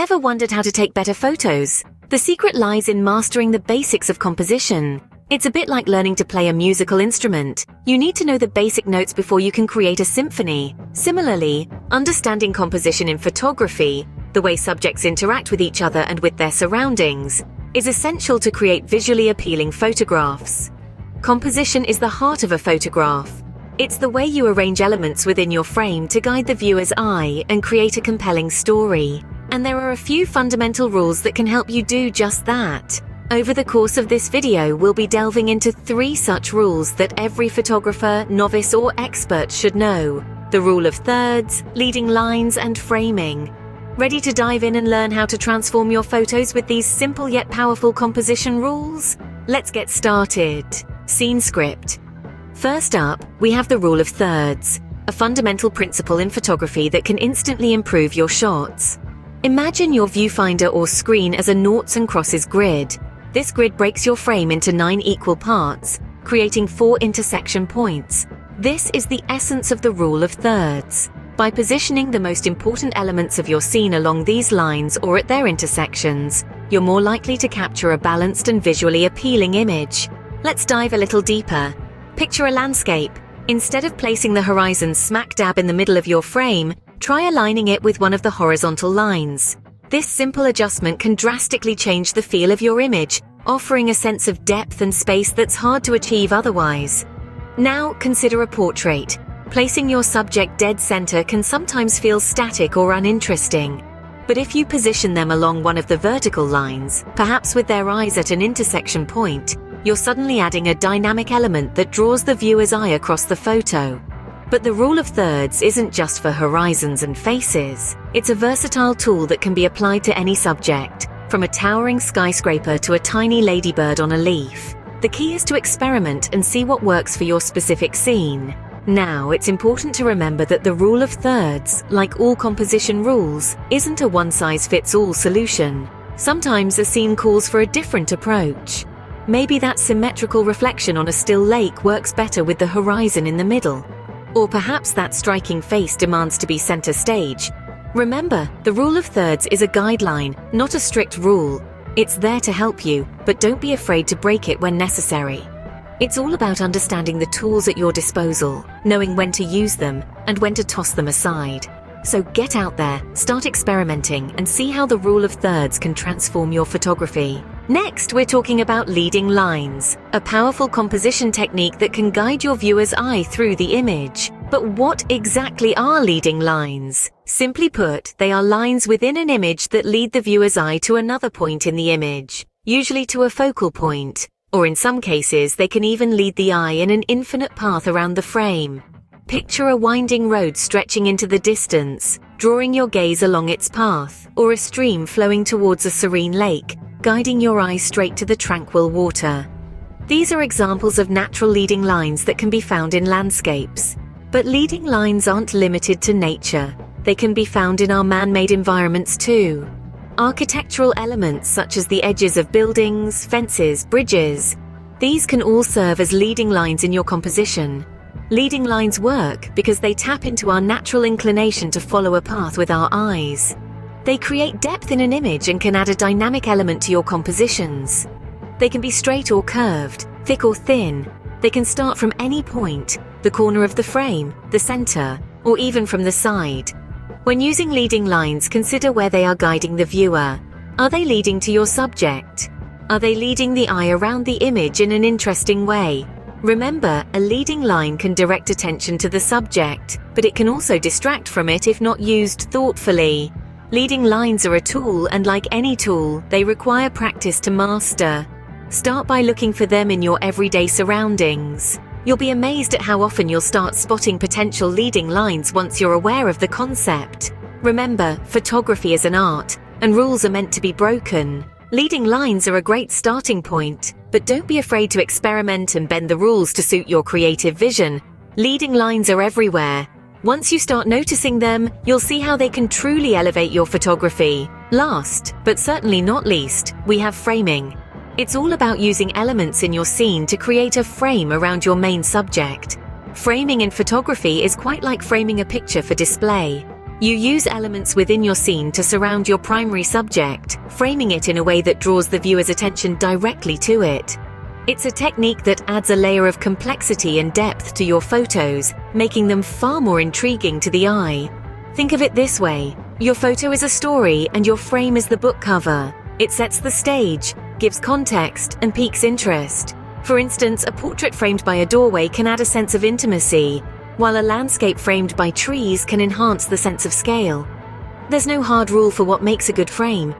Ever wondered how to take better photos? The secret lies in mastering the basics of composition. It's a bit like learning to play a musical instrument. You need to know the basic notes before you can create a symphony. Similarly, understanding composition in photography, the way subjects interact with each other and with their surroundings, is essential to create visually appealing photographs. Composition is the heart of a photograph. It's the way you arrange elements within your frame to guide the viewer's eye and create a compelling story. And there are a few fundamental rules that can help you do just that. Over the course of this video, we'll be delving into 3 such rules that every photographer, novice or expert should know. The rule of thirds, leading lines, and framing. Ready to dive in and learn how to transform your photos with these simple yet powerful composition rules? Let's get started. Scene script. First up, we have the rule of thirds, a fundamental principle in photography that can instantly improve your shots. Imagine your viewfinder or screen as a noughts and crosses grid. This grid breaks your frame into 9 equal parts, creating 4 intersection points. This is the essence of the rule of thirds. By positioning the most important elements of your scene along these lines or at their intersections, you're more likely to capture a balanced and visually appealing image. Let's dive a little deeper. Picture a landscape. Instead of placing the horizon smack dab in the middle of your frame, try aligning it with one of the horizontal lines. This simple adjustment can drastically change the feel of your image, offering a sense of depth and space that's hard to achieve otherwise. Now, consider a portrait. Placing your subject dead center can sometimes feel static or uninteresting. But if you position them along one of the vertical lines, perhaps with their eyes at an intersection point, you're suddenly adding a dynamic element that draws the viewer's eye across the photo. But the rule of thirds isn't just for horizons and faces. It's a versatile tool that can be applied to any subject, from a towering skyscraper to a tiny ladybird on a leaf. The key is to experiment and see what works for your specific scene. Now, it's important to remember that the rule of thirds, like all composition rules, isn't a one-size-fits-all solution. Sometimes a scene calls for a different approach. Maybe that symmetrical reflection on a still lake works better with the horizon in the middle. Or perhaps that striking face demands to be center stage. Remember, the rule of thirds is a guideline, not a strict rule. It's there to help you, but don't be afraid to break it when necessary. It's all about understanding the tools at your disposal, knowing when to use them, and when to toss them aside. So get out there, start experimenting, and see how the rule of thirds can transform your photography. Next, we're talking about leading lines, a powerful composition technique that can guide your viewer's eye through the image. But what exactly are leading lines? Simply put, they are lines within an image that lead the viewer's eye to another point in the image, usually to a focal point, or in some cases they can even lead the eye in an infinite path around the frame. Picture a winding road stretching into the distance, drawing your gaze along its path, or a stream flowing towards a serene lake, guiding your eye straight to the tranquil water. These are examples of natural leading lines that can be found in landscapes. But leading lines aren't limited to nature. They can be found in our man-made environments too. Architectural elements such as the edges of buildings, fences, bridges. These can all serve as leading lines in your composition. Leading lines work because they tap into our natural inclination to follow a path with our eyes. They create depth in an image and can add a dynamic element to your compositions. They can be straight or curved, thick or thin. They can start from any point, the corner of the frame, the center, or even from the side. When using leading lines, consider where they are guiding the viewer. Are they leading to your subject? Are they leading the eye around the image in an interesting way? Remember, a leading line can direct attention to the subject, but it can also distract from it if not used thoughtfully. Leading lines are a tool, and like any tool, they require practice to master. Start by looking for them in your everyday surroundings. You'll be amazed at how often you'll start spotting potential leading lines once you're aware of the concept. Remember, photography is an art, and rules are meant to be broken. Leading lines are a great starting point, but don't be afraid to experiment and bend the rules to suit your creative vision. Leading lines are everywhere. Once you start noticing them, you'll see how they can truly elevate your photography. Last, but certainly not least, we have framing. It's all about using elements in your scene to create a frame around your main subject. Framing in photography is quite like framing a picture for display. You use elements within your scene to surround your primary subject, framing it in a way that draws the viewer's attention directly to it. It's a technique that adds a layer of complexity and depth to your photos, making them far more intriguing to the eye. Think of it this way: your photo is a story and your frame is the book cover. It sets the stage, gives context, and piques interest. For instance, a portrait framed by a doorway can add a sense of intimacy, while a landscape framed by trees can enhance the sense of scale. There's no hard rule for what makes a good frame.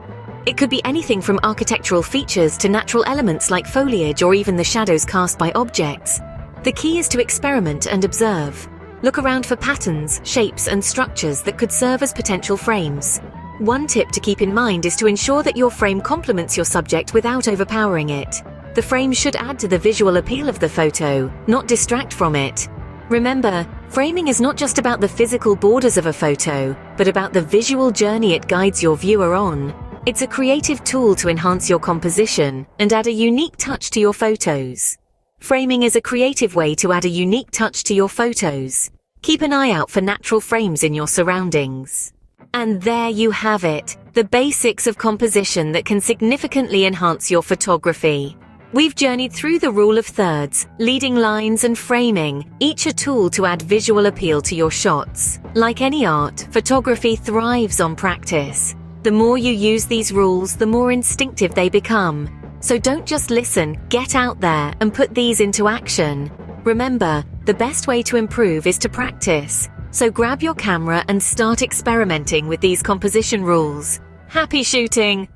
It could be anything from architectural features to natural elements like foliage or even the shadows cast by objects. The key is to experiment and observe. Look around for patterns, shapes, and structures that could serve as potential frames. One tip to keep in mind is to ensure that your frame complements your subject without overpowering it. The frame should add to the visual appeal of the photo, not distract from it. Remember, framing is not just about the physical borders of a photo, but about the visual journey it guides your viewer on. It's a creative tool to enhance your composition and add a unique touch to your photos. Framing is a creative way to add a unique touch to your photos. Keep an eye out for natural frames in your surroundings. And there you have it, the basics of composition that can significantly enhance your photography. We've journeyed through the rule of thirds, leading lines, and framing, each a tool to add visual appeal to your shots. Like any art, photography thrives on practice. The more you use these rules, the more instinctive they become. So don't just listen, get out there and put these into action. Remember, the best way to improve is to practice. So grab your camera and start experimenting with these composition rules. Happy shooting!